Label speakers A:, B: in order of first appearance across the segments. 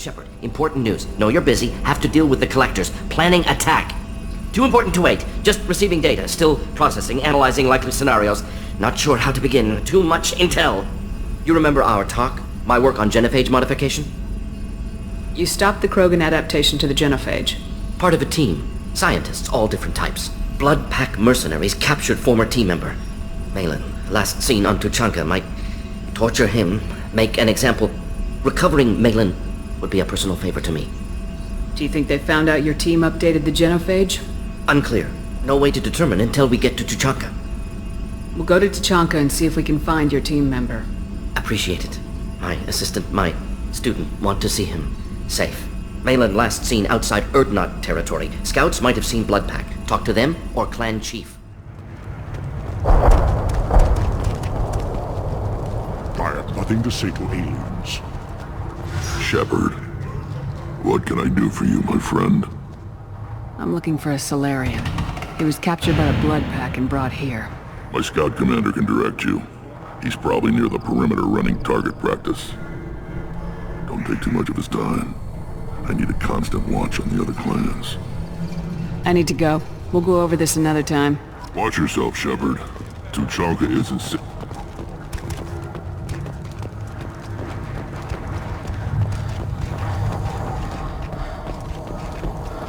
A: Shepard, important news. Know you're busy. Have to deal with the collectors. Planning attack. Too important to wait. Just receiving data. Still processing, analyzing likely scenarios. Not sure how to begin. Too much intel. You remember our talk? My work on genophage modification?
B: You stopped the Krogan adaptation to the genophage.
A: Part of a team. Scientists, all different types. Blood Pack mercenaries captured former team member. Malin, last seen on Tuchanka, might torture him, make an example. Recovering Malin would be a personal favor to me.
B: Do you think they found out your team updated the genophage?
A: Unclear. No way to determine until we get to Tuchanka.
B: We'll go to Tuchanka and see if we can find your team member.
A: Appreciate it. My assistant, my student, want to see him safe. Malin last seen outside Erdnot territory. Scouts might have seen Blood Pack. Talk to them or clan chief.
C: I have nothing to say to aliens.
D: Shepard, what can I do for you, my friend?
B: I'm looking for a Solarian. He was captured by the Blood Pack and brought here.
D: My scout commander can direct you. He's probably near the perimeter running target practice. Don't take too much of his time. I need a constant watch on the other clans.
B: I need to go. We'll go over this another time.
D: Watch yourself, Shepard. Tuchanka isn't safe.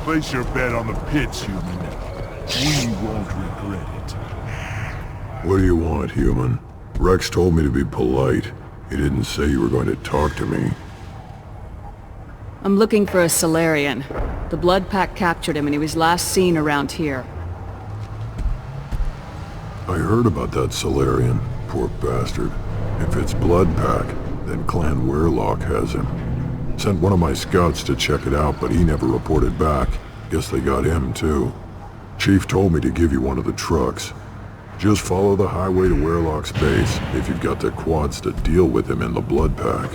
C: Place your bet on the pits, human. We won't regret it.
D: What do you want, human? Rex told me to be polite. He didn't say you were going to talk to me.
B: I'm looking for a Solarian. The Blood Pack captured him and he was last seen around here.
D: I heard about that Solarian. Poor bastard. If it's Blood Pack, then Clan Weirlock has him. Sent one of my scouts to check it out, but he never reported back. Guess they got him, too. Chief told me to give you one of the trucks. Just follow the highway to Weirlock's base, if you've got the quads to deal with him in the Blood Pack.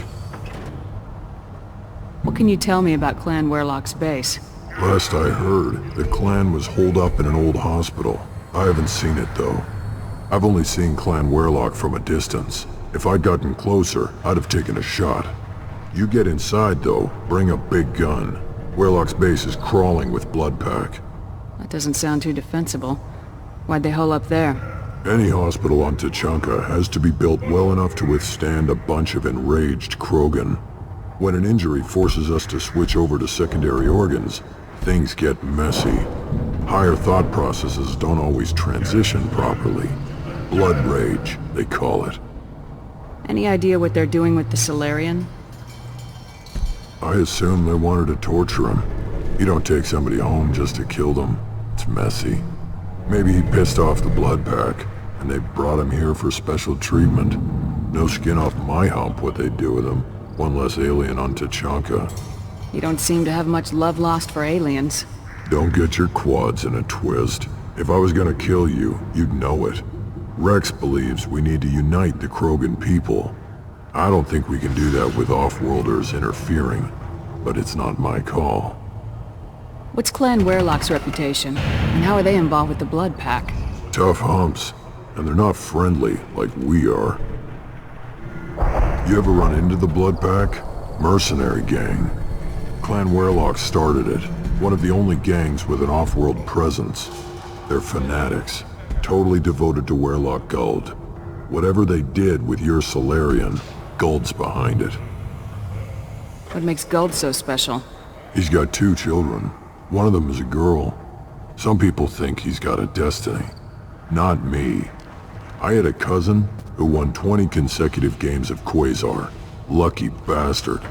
B: What can you tell me about Clan Weirlock's base?
D: Last I heard, the clan was holed up in an old hospital. I haven't seen it, though. I've only seen Clan Weirlock from a distance. If I'd gotten closer, I'd have taken a shot. You get inside, though, bring a big gun. Weirlock's base is crawling with Blood Pack.
B: That doesn't sound too defensible. Why'd they hole up there?
D: Any hospital on Tuchanka has to be built well enough to withstand a bunch of enraged Krogan. When an injury forces us to switch over to secondary organs, things get messy. Higher thought processes don't always transition properly. Blood rage, they call it.
B: Any idea what they're doing with the Solarian?
D: I assume they wanted to torture him. You don't take somebody home just to kill them. It's messy. Maybe he pissed off the Blood Pack, and they brought him here for special treatment. No skin off my hump what they'd do with him. One less alien on Tuchanka.
B: You don't seem to have much love lost for aliens.
D: Don't get your quads in a twist. If I was gonna kill you, you'd know it. Rex believes we need to unite the Krogan people. I don't think we can do that with off-worlders interfering, but it's not my call.
B: What's Clan Weirlock's reputation, and how are they involved with the Blood Pack?
D: Tough humps, and they're not friendly like we are. You ever run into the Blood Pack? Mercenary gang. Clan Weirlock started it. One of the only gangs with an off-world presence. They're fanatics, totally devoted to Weirlock Guld. Whatever they did with your Solarian, Guld's behind it.
B: What makes Guld so special?
D: He's got 2 children. One of them is a girl. Some people think he's got a destiny. Not me. I had a cousin who won 20 consecutive games of Quasar. Lucky bastard.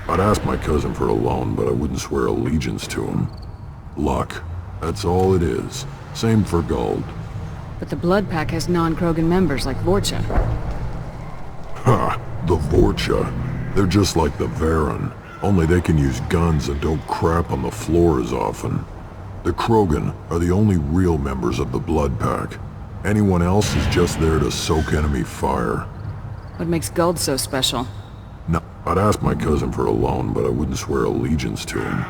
D: I'd ask my cousin for a loan, but I wouldn't swear allegiance to him. Luck. That's all it is. Same for Guld.
B: But the Blood Pack has non-Krogan members like Vorcha.
D: Ha! The Vorcha. They're just like the Varen. Only they can use guns and don't crap on the floor as often. The Krogan are the only real members of the Blood Pack. Anyone else is just there to soak enemy fire.
B: What makes Guld so special?
D: No, I'd ask my cousin for a loan, but I wouldn't swear allegiance to him.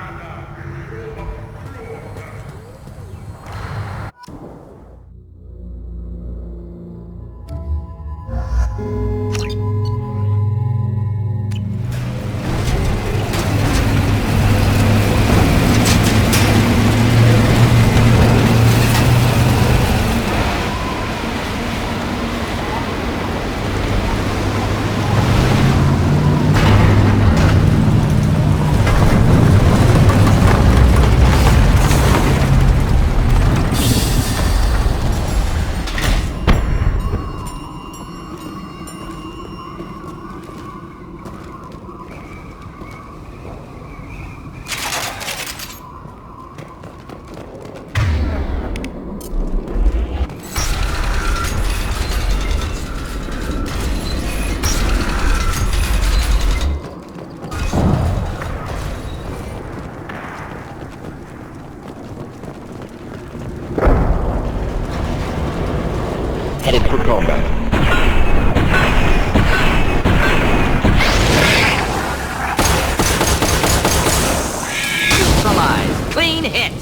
E: combat.
A: Neutralized. Clean hit.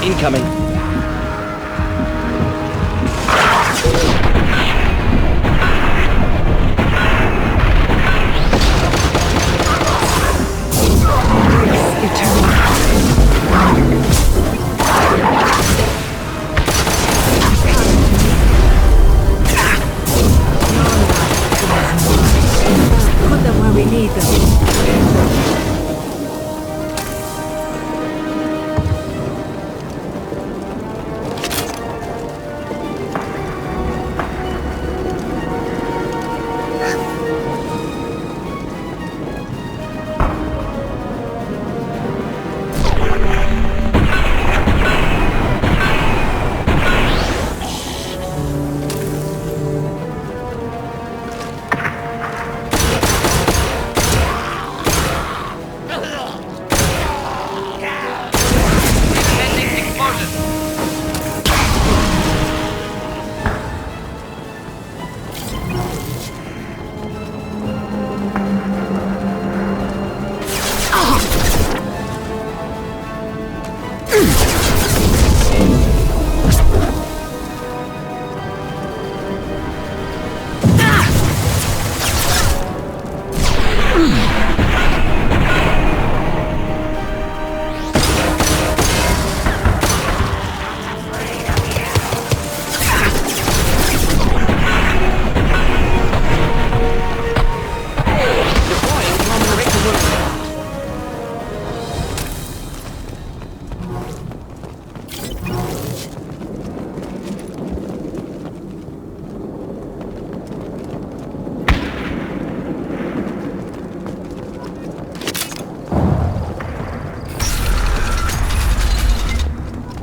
A: Incoming.
F: Put them where we need them.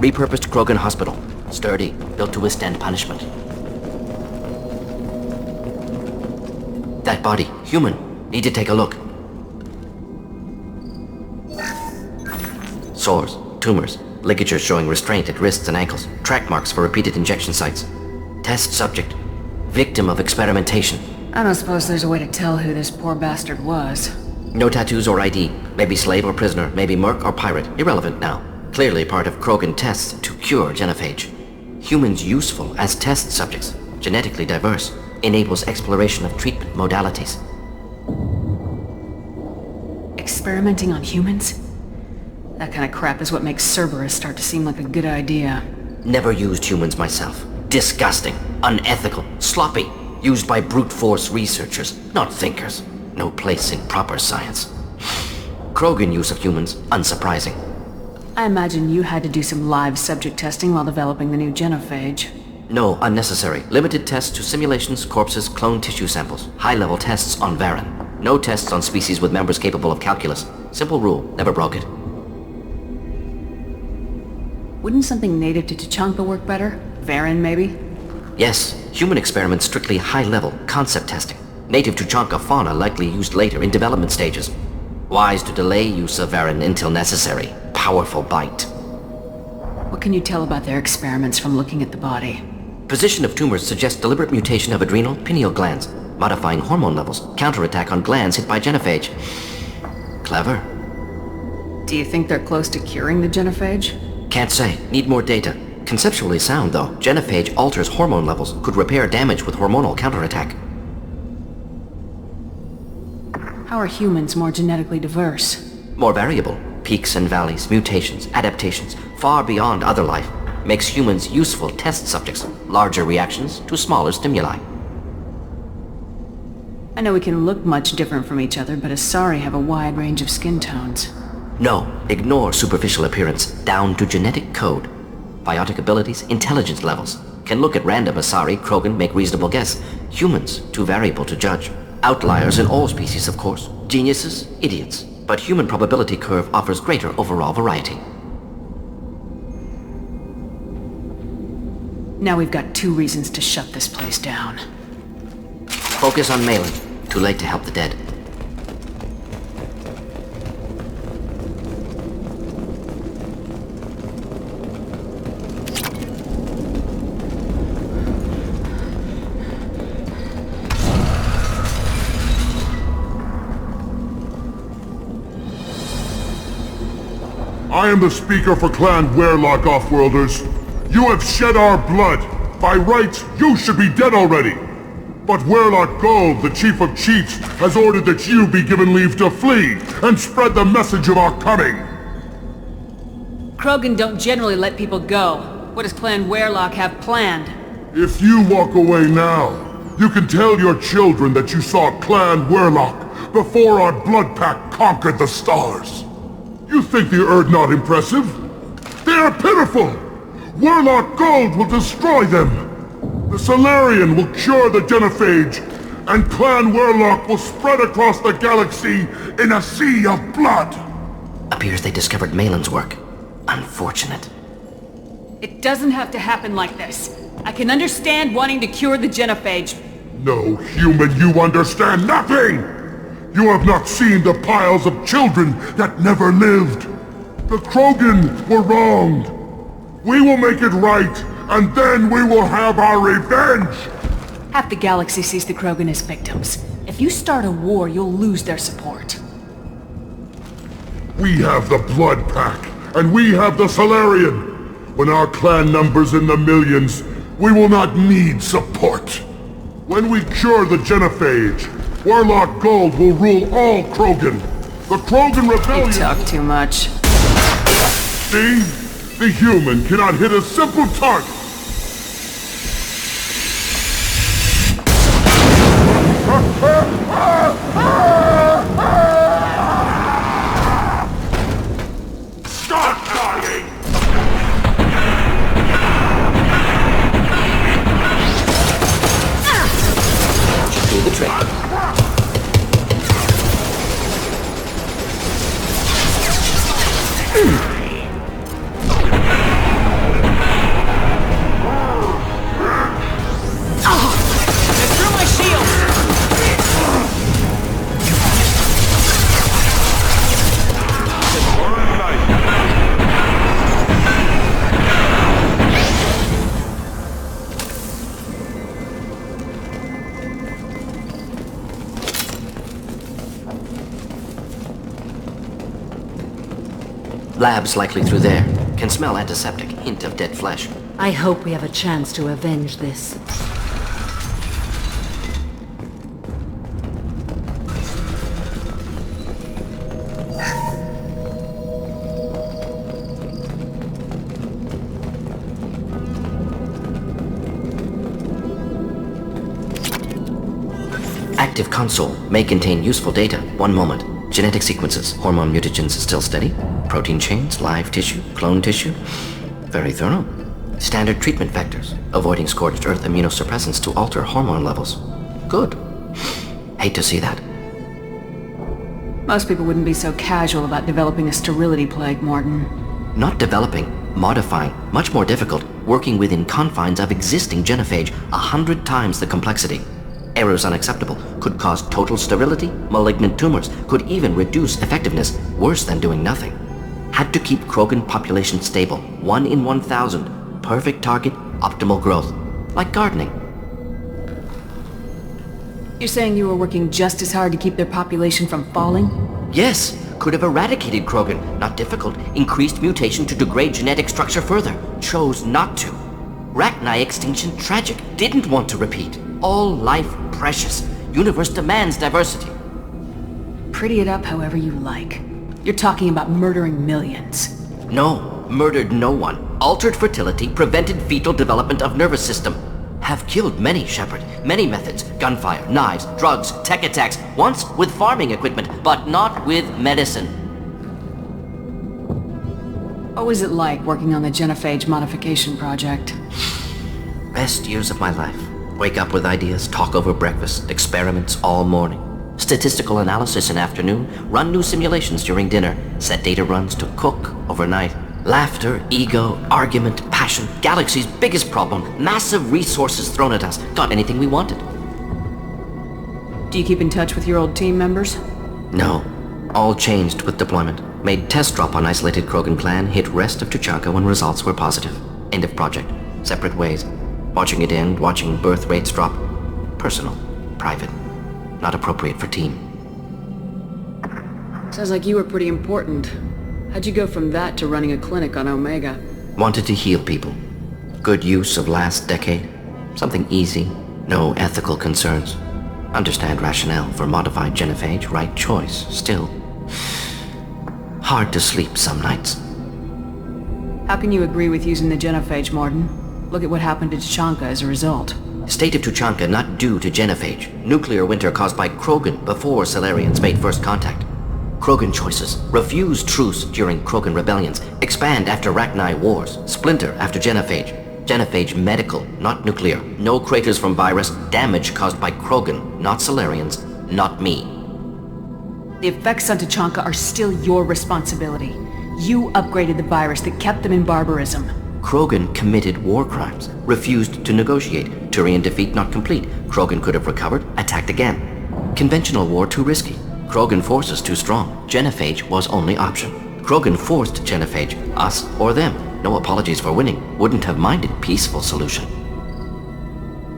A: Repurposed Krogan Hospital. Sturdy, built to withstand punishment. That body, human. Need to take a look. Sores, tumors, ligatures showing restraint at wrists and ankles, track marks for repeated injection sites. Test subject. Victim of experimentation.
B: I don't suppose there's a way to tell who this poor bastard was.
A: No tattoos or ID. Maybe slave or prisoner, maybe merc or pirate. Irrelevant now. Clearly part of Krogan tests to cure genophage. Humans useful as test subjects. Genetically diverse. Enables exploration of treatment modalities.
B: Experimenting on humans? That kind of crap is what makes Cerberus start to seem like a good idea.
A: Never used humans myself. Disgusting. Unethical. Sloppy. Used by brute force researchers, not thinkers. No place in proper science. Krogan use of humans, unsurprising.
B: I imagine you had to do some live subject testing while developing the new genophage.
A: No, unnecessary. Limited tests to simulations, corpses, cloned tissue samples. High-level tests on Varen. No tests on species with members capable of calculus. Simple rule, never broke it.
B: Wouldn't something native to Tuchanka work better? Varen, maybe?
A: Yes, human experiments strictly high-level, concept testing. Native Tuchanka fauna likely used later in development stages. Wise to delay use of Varen until necessary. Powerful bite.
B: What can you tell about their experiments from looking at the body?
A: Position of tumors suggests deliberate mutation of adrenal, pineal glands, modifying hormone levels, counterattack on glands hit by genophage. Clever.
B: Do you think they're close to curing the genophage?
A: Can't say. Need more data. Conceptually sound, though. Genophage alters hormone levels, could repair damage with hormonal counterattack.
B: How are humans more genetically diverse?
A: More variable. Peaks and valleys, mutations, adaptations, far beyond other life. Makes humans useful test subjects. Larger reactions to smaller stimuli.
B: I know we can look much different from each other, but Asari have a wide range of skin tones.
A: No, ignore superficial appearance, down to genetic code. Biotic abilities, intelligence levels. Can look at random Asari, Krogan, make reasonable guess. Humans, too variable to judge. Outliers in all species, of course. Geniuses, idiots. But human probability curve offers greater overall variety.
B: Now we've got 2 reasons to shut this place down.
A: Focus on Malin. Too late to help the dead.
C: I am the speaker for Clan Werlock, Offworlders. You have shed our blood. By rights, you should be dead already. But Werlock Gold, the Chief of Chiefs, has ordered that you be given leave to flee and spread the message of our coming.
B: Krogan don't generally let people go. What does Clan Werlock have planned?
C: If you walk away now, you can tell your children that you saw Clan Werlock before our blood pact conquered the stars. You think the Erd not impressive? They are pitiful! Werlock Gold will destroy them! The Solarian will cure the Genophage, and Clan Werlock will spread across the galaxy in a sea of blood!
A: Appears they discovered Malin's work. Unfortunate.
B: It doesn't have to happen like this. I can understand wanting to cure the Genophage.
C: No, human, you understand nothing! You have not seen the piles of children that never lived. The Krogan were wronged. We will make it right, and then we will have our revenge!
B: Half the galaxy sees the Krogan as victims. If you start a war, you'll lose their support.
C: We have the Blood Pack, and we have the Solarian. When our clan numbers in the millions, we will not need support. When we cure the Genophage, Werlock Gold will rule all Krogan. The Krogan Rebellion...
B: You talk too much.
C: See? The human cannot hit a simple target. Stop dying!
A: Do the trick. Labs likely through there. Can smell antiseptic, hint of dead flesh.
F: I hope we have a chance to avenge this.
A: Active console may contain useful data. One moment. Genetic sequences, hormone mutagens still steady. Protein chains, live tissue, clone tissue. Very thorough. Standard treatment vectors, avoiding scorched earth immunosuppressants to alter hormone levels. Good. Hate to see that.
B: Most people wouldn't be so casual about developing a sterility plague, Mordin.
A: Not developing, modifying, much more difficult, working within confines of existing genophage, 100 times the complexity. Errors unacceptable, could cause total sterility, malignant tumors, could even reduce effectiveness, worse than doing nothing. Had to keep Krogan population stable, 1 in 1,000, perfect target, optimal growth, like gardening.
B: You're saying you were working just as hard to keep their population from falling?
A: Yes, could have eradicated Krogan. Not difficult. Increased mutation to degrade genetic structure further. Chose not to. Rachni extinction tragic. Didn't want to repeat. All life precious. Universe demands diversity.
B: Pretty it up however you like. You're talking about murdering millions.
A: No, murdered no one. Altered fertility, prevented fetal development of nervous system. Have killed many, Shepard. Many methods. Gunfire, knives, drugs, tech attacks. Once with farming equipment, but not with medicine.
B: What was it like working on the genophage modification project?
A: Best years of my life. Wake up with ideas, talk over breakfast, experiments all morning. Statistical analysis in afternoon, run new simulations during dinner, set data runs to cook overnight. Laughter, ego, argument, passion, galaxy's biggest problem, massive resources thrown at us. Got anything we wanted.
B: Do you keep in touch with your old team members?
A: No. All changed with deployment. Made test drop on isolated Krogan clan, hit rest of Tuchanka when results were positive. End of project. Separate ways. Watching it end, watching birth rates drop. Personal. Private. Not appropriate for team.
B: Sounds like you were pretty important. How'd you go from that to running a clinic on Omega?
A: Wanted to heal people. Good use of last decade. Something easy. No ethical concerns. Understand rationale for modified genophage, right choice. Still. Hard to sleep some nights.
B: How can you agree with using the genophage, Mordin? Look at what happened to Tuchanka as a result.
A: State of Tuchanka not due to genophage. Nuclear winter caused by Krogan before Salarians made first contact. Krogan choices. Refuse truce during Krogan rebellions. Expand after Rachni wars. Splinter after genophage. Genophage medical, not nuclear. No craters from virus. Damage caused by Krogan, not Salarians, not me.
B: The effects on Tuchanka are still your responsibility. You upgraded the virus that kept them in barbarism.
A: Krogan committed war crimes. Refused to negotiate. Turian defeat not complete. Krogan could have recovered, attacked again. Conventional war too risky. Krogan forces too strong. Genophage was only option. Krogan forced genophage, us or them. No apologies for winning. Wouldn't have minded peaceful solution.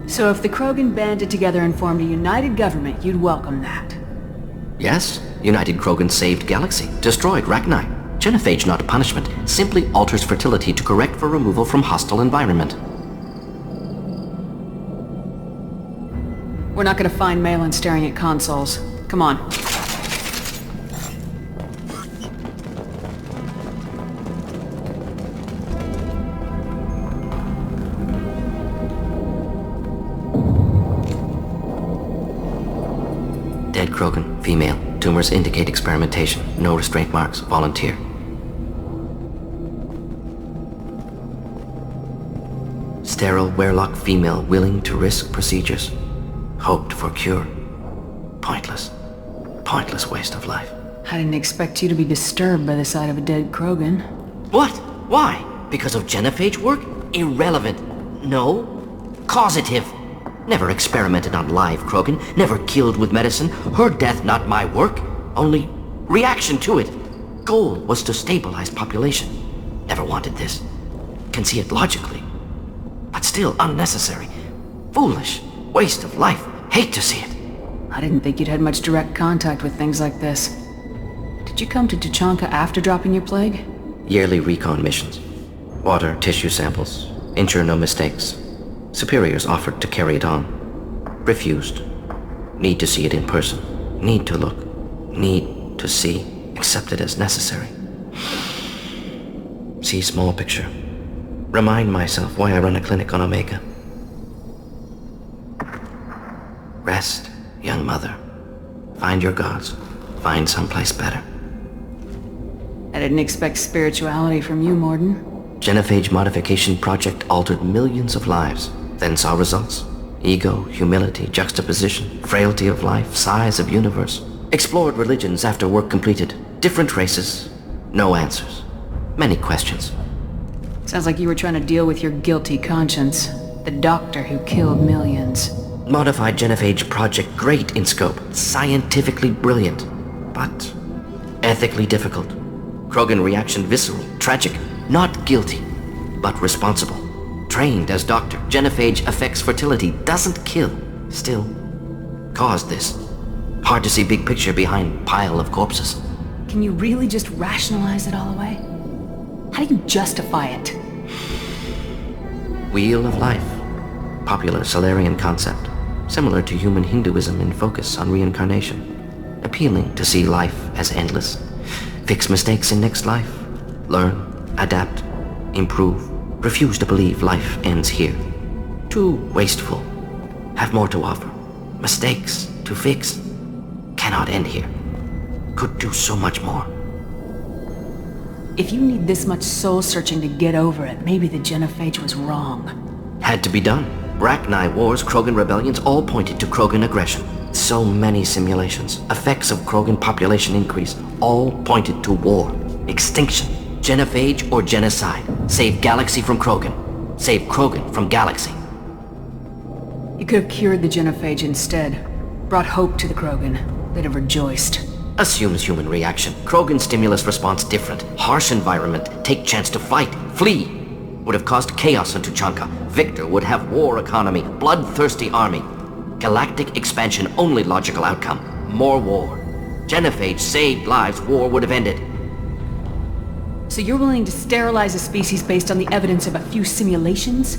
B: So if the Krogan banded together and formed a united government, you'd welcome that?
A: Yes, United Krogan saved Galaxy, destroyed Rachni. Genophage not punishment, simply alters fertility to correct for removal from hostile environment.
B: We're not gonna find Malin staring at consoles. Come on.
A: Dead Krogan, female. Tumors indicate experimentation. No restraint marks. Volunteer. Sterile Werlock female willing to risk procedures. Hoped for cure. Pointless. Pointless waste of life.
B: I didn't expect you to be disturbed by the sight of a dead Krogan.
A: What? Why? Because of genophage work? Irrelevant. No. Causative. Never experimented on live Krogan. Never killed with medicine. Her death not my work. Only reaction to it. Goal was to stabilize population. Never wanted this. Can see it logically. But still unnecessary. Foolish. Waste of life. Hate to see it.
B: I didn't think you'd had much direct contact with things like this. Did you come to Tuchanka after dropping your plague?
A: Yearly recon missions. Water, tissue samples. Ensure no mistakes. Superiors offered to carry it on. Refused. Need to see it in person. Need to look. Need to see. Accept it as necessary. See small picture. Remind myself why I run a clinic on Omega. Rest, young mother. Find your gods. Find someplace better.
B: I didn't expect spirituality from you, Mordin.
A: Genophage modification project altered millions of lives. Then saw results. Ego, humility, juxtaposition, frailty of life, size of universe. Explored religions after work completed. Different races. No answers. Many questions.
B: Sounds like you were trying to deal with your guilty conscience. The doctor who killed millions.
A: Modified genophage project great in scope. Scientifically brilliant. But ethically difficult. Krogan reaction visceral, tragic. Not guilty, but responsible. Trained as doctor, genophage affects fertility, doesn't kill. Still, caused this. Hard to see big picture behind pile of corpses.
B: Can you really just rationalize it all away? How do you justify it?
A: Wheel of Life. Popular Solarian concept. Similar to human Hinduism in focus on reincarnation. Appealing to see life as endless. Fix mistakes in next life. Learn, adapt, improve. Refuse to believe life ends here. Too wasteful. Have more to offer. Mistakes to fix. Cannot end here. Could do so much more.
B: If you need this much soul-searching to get over it, maybe the genophage was wrong.
A: Had to be done. Rachni wars, Krogan rebellions, all pointed to Krogan aggression. So many simulations, effects of Krogan population increase, all pointed to war, extinction, genophage or genocide. Save galaxy from Krogan. Save Krogan from galaxy.
B: You could have cured the genophage instead. Brought hope to the Krogan. They'd have rejoiced.
A: Assumes human reaction. Krogan stimulus response different. Harsh environment. Take chance to fight. Flee. Would have caused chaos on Tuchanka. Victor would have war economy. Bloodthirsty army. Galactic expansion only logical outcome. More war. Genophage saved lives. War would have ended.
B: So you're willing to sterilize a species based on the evidence of a few simulations?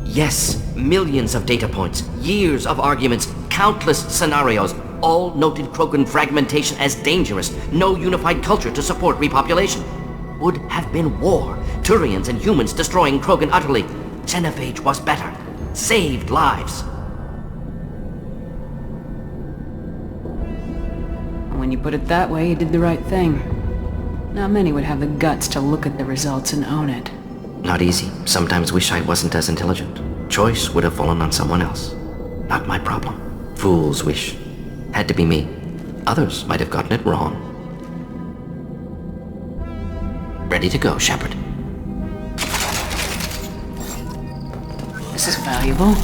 A: Yes. Millions of data points. Years of arguments. Countless scenarios. All noted Krogan fragmentation as dangerous. No unified culture to support repopulation. Would have been war. Turians and humans destroying Krogan utterly. Genophage was better. Saved lives.
B: When you put it that way, you did the right thing. Not many would have the guts to look at the results and own it.
A: Not easy. Sometimes wish I wasn't as intelligent. Choice would have fallen on someone else. Not my problem. Fool's wish. Had to be me. Others might have gotten it wrong. Ready to go, Shepard.
B: This is valuable.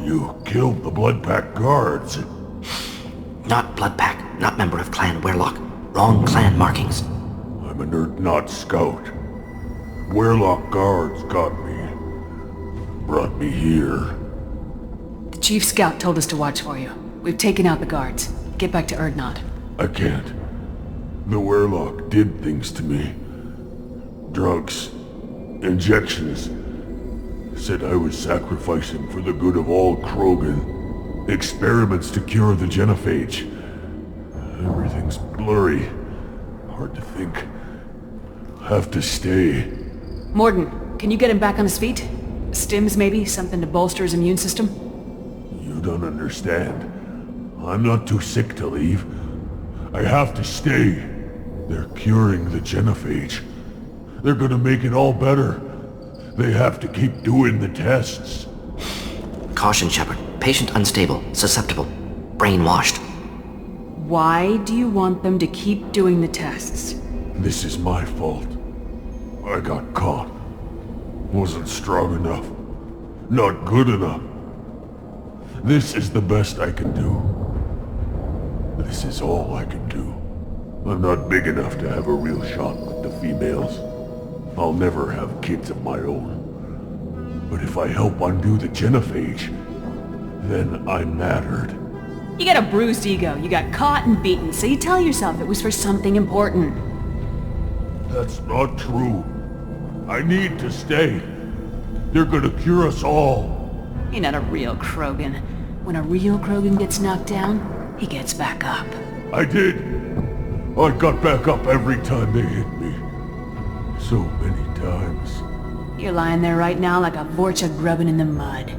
C: You killed the Blood Pack guards.
A: Not Blood Pack, not member of Clan Werlock. Wrong clan markings.
C: I'm a nerd, not scout. Werlock guards got me. Brought me here.
B: The Chief Scout told us to watch for you. We've taken out the guards. Get back to Erdnot.
C: I can't. The Werlock did things to me. Drugs. Injections. Said I was sacrificing for the good of all Krogan. Experiments to cure the genophage. Everything's blurry. Hard to think. Have to stay.
B: Mordin, can you get him back on his feet? Stims maybe? Something to bolster his immune system?
C: You don't understand. I'm not too sick to leave. I have to stay. They're curing the genophage. They're gonna make it all better. They have to keep doing the tests.
A: Caution, Shepard. Patient unstable, susceptible, brainwashed.
B: Why do you want them to keep doing the tests?
C: This is my fault. I got caught. Wasn't strong enough. Not good enough. This is the best I can do. This is all I can do. I'm not big enough to have a real shot with the females. I'll never have kids of my own. But if I help undo the genophage, then I mattered.
B: You got a bruised ego. You got caught and beaten, so you tell yourself it was for something important.
C: That's not true. I need to stay. They're gonna cure us all.
B: You're not a real Krogan. When a real Krogan gets knocked down, he gets back up.
C: I did. I got back up every time they hit me. So many times.
B: You're lying there right now like a Vorcha grubbing in the mud.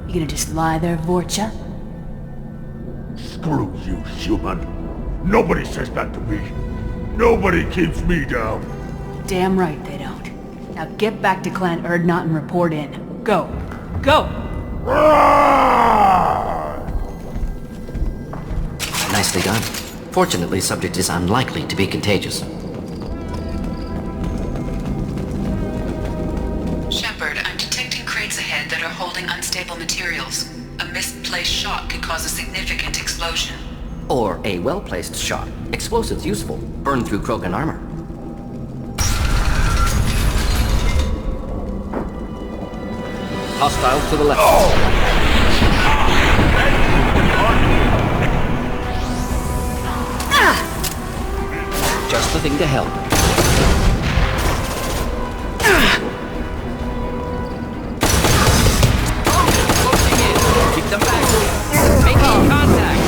B: You gonna just lie there, Vorcha?
C: Screw you, human. Nobody says that to me. Nobody keeps me down.
B: Damn right they don't. Now get back to Clan Erdnot and report in. Go. Go!
A: Nicely done. Fortunately, subject is unlikely to be contagious.
E: Shepard, I'm detecting crates ahead that are holding unstable materials. A misplaced shot could cause a significant explosion.
A: Or a well-placed shot. Explosives useful. Burn through Krogan armor. Hostile to the left. Just the thing to help. Closing in. Keep them back. Making contact.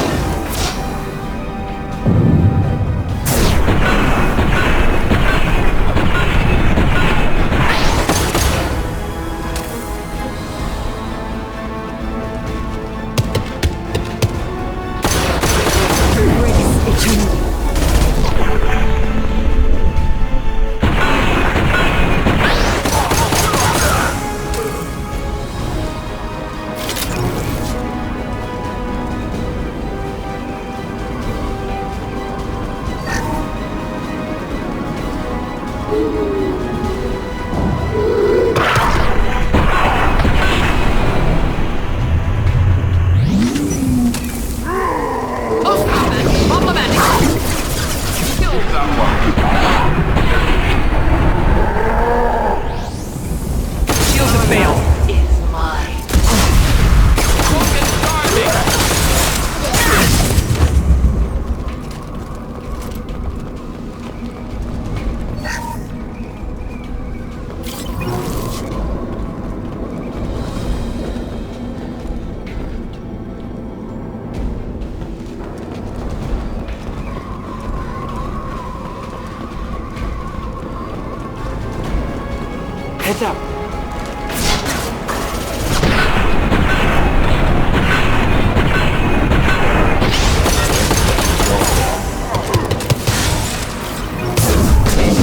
B: Heads up.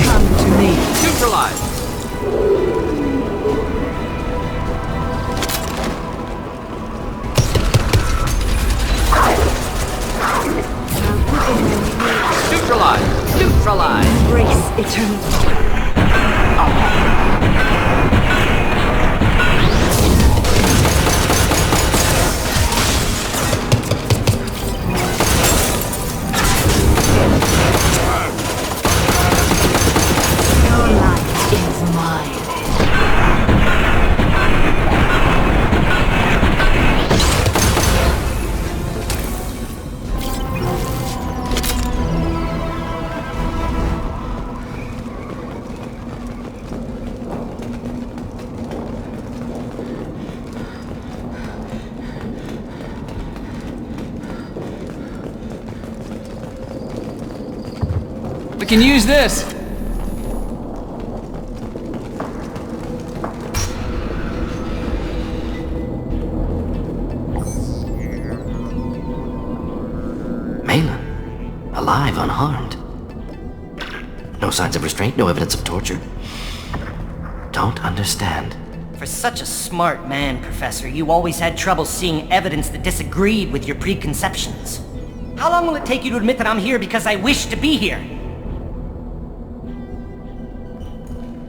B: Come to me.
A: Neutralized. Neutralized. Neutralized.
F: Embrace eternity.
G: We can use this!
A: Malin. Alive, unharmed. No signs of restraint, no evidence of torture. Don't understand.
H: For such a smart man, Professor, you always had trouble seeing evidence that disagreed with your preconceptions. How long will it take you to admit that I'm here because I wish to be here?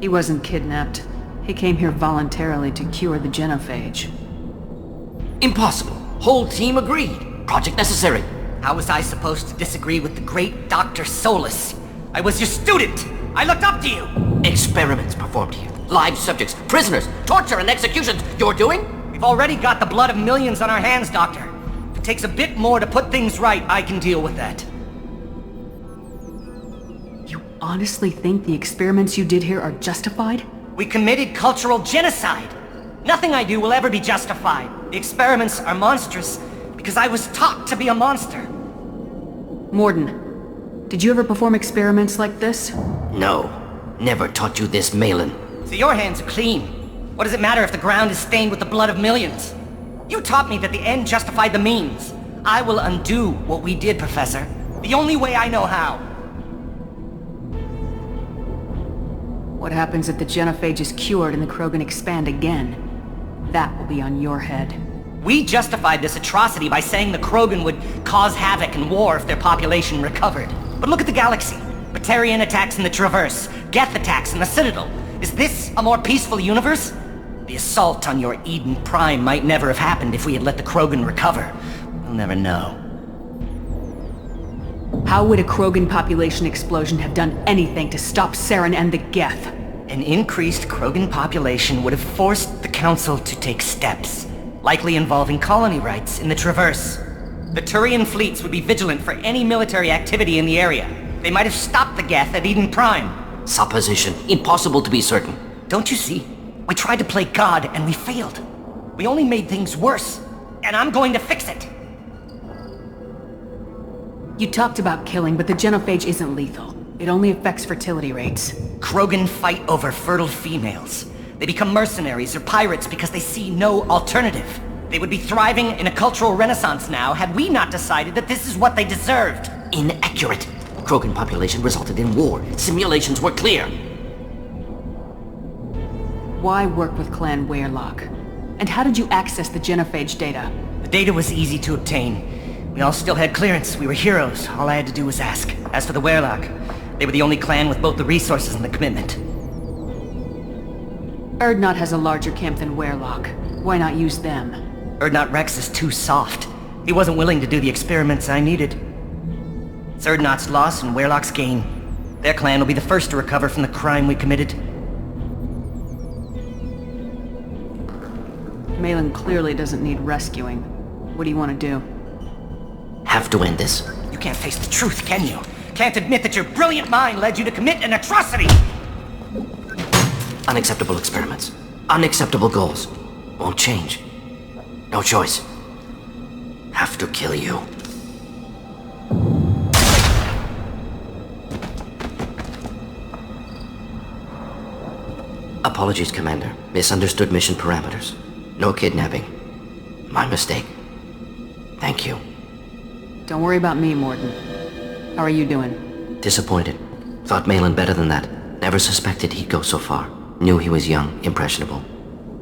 B: He wasn't kidnapped. He came here voluntarily to cure the genophage.
A: Impossible. Whole team agreed. Project necessary.
H: How was I supposed to disagree with the great Dr. Solus? I was your student! I looked up to you!
A: Experiments performed here. Live subjects, prisoners, torture and executions. You're doing?
H: We've already got the blood of millions on our hands, Doctor. If it takes a bit more to put things right, I can deal with that.
B: You honestly think the experiments you did here are justified?
H: We committed cultural genocide. Nothing I do will ever be justified. The experiments are monstrous because I was taught to be a monster.
B: Mordin, did you ever perform experiments like this?
A: No. Never taught you this, Malin.
H: So your hands are clean. What does it matter if the ground is stained with the blood of millions? You taught me that the end justified the means. I will undo what we did, Professor. The only way I know how.
B: What happens if the genophage is cured and the Krogan expand again? That will be on your head.
H: We justified this atrocity by saying the Krogan would cause havoc and war if their population recovered. But look at the galaxy. Batarian attacks in the Traverse, Geth attacks in the Citadel. Is this a more peaceful universe? The assault on your Eden Prime might never have happened if we had let the Krogan recover. We'll never know.
B: How would a Krogan population explosion have done anything to stop Saren and the Geth?
H: An increased Krogan population would have forced the Council to take steps, likely involving colony rights in the Traverse. The Turian fleets would be vigilant for any military activity in the area. They might have stopped the Geth at Eden Prime.
A: Supposition. Impossible to be certain.
H: Don't you see? We tried to play God and we failed. We only made things worse. And I'm going to fix it.
B: You talked about killing, but the genophage isn't lethal. It only affects fertility rates.
H: Krogan fight over fertile females. They become mercenaries or pirates because they see no alternative. They would be thriving in a cultural renaissance now had we not decided that this is what they deserved.
A: Inaccurate. Krogan population resulted in war. Simulations were clear.
B: Why work with Clan Weyrloc? And how did you access the genophage data?
H: The data was easy to obtain. We all still had clearance. We were heroes. All I had to do was ask. As for the Weyrloc, they were the only clan with both the resources and the commitment.
B: Urdnot has a larger camp than Weyrloc. Why not use them?
H: Urdnot Rex is too soft. He wasn't willing to do the experiments I needed. It's Urdnot's loss and Weyrloc's gain. Their clan will be the first to recover from the crime we committed.
B: Malin clearly doesn't need rescuing. What do you want to do?
A: Have to end this.
H: You can't face the truth, can you? Can't admit that your brilliant mind led you to commit an atrocity!
A: Unacceptable experiments. Unacceptable goals. Won't change. No choice. Have to kill you. Apologies, Commander. Misunderstood mission parameters. No kidnapping. My mistake. Thank you.
B: Don't worry about me, Mordin. How are you doing?
A: Disappointed. Thought Malin better than that. Never suspected he'd go so far. Knew he was young, impressionable.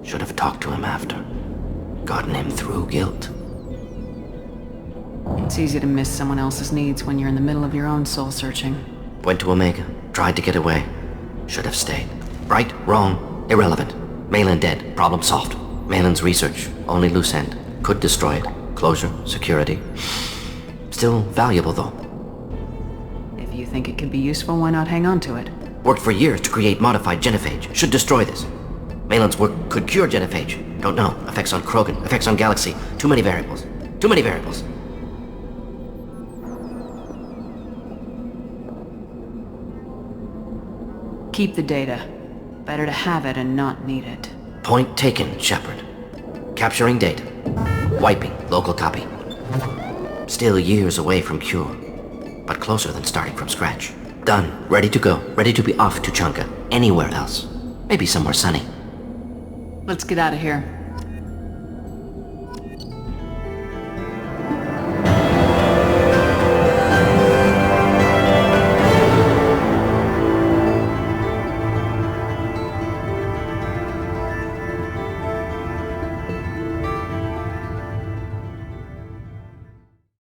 A: Should have talked to him after. Gotten him through guilt.
B: It's easy to miss someone else's needs when you're in the middle of your own soul-searching.
A: Went to Omega. Tried to get away. Should have stayed. Right, wrong, irrelevant. Malin dead. Problem solved. Malin's research. Only loose end. Could destroy it. Closure. Security. Still valuable, though.
B: If you think it could be useful, why not hang on to it?
A: Worked for years to create modified genophage. Should destroy this. Malin's work could cure genophage. Don't know. Effects on Krogan. Effects on Galaxy. Too many variables. Too many variables.
B: Keep the data. Better to have it and not need it.
A: Point taken, Shepard. Capturing data. Wiping local copy. Still years away from cure, but closer than starting from scratch. Done. Ready to go. Ready to be off to Chunka. Anywhere else. Maybe somewhere sunny.
B: Let's get out of here.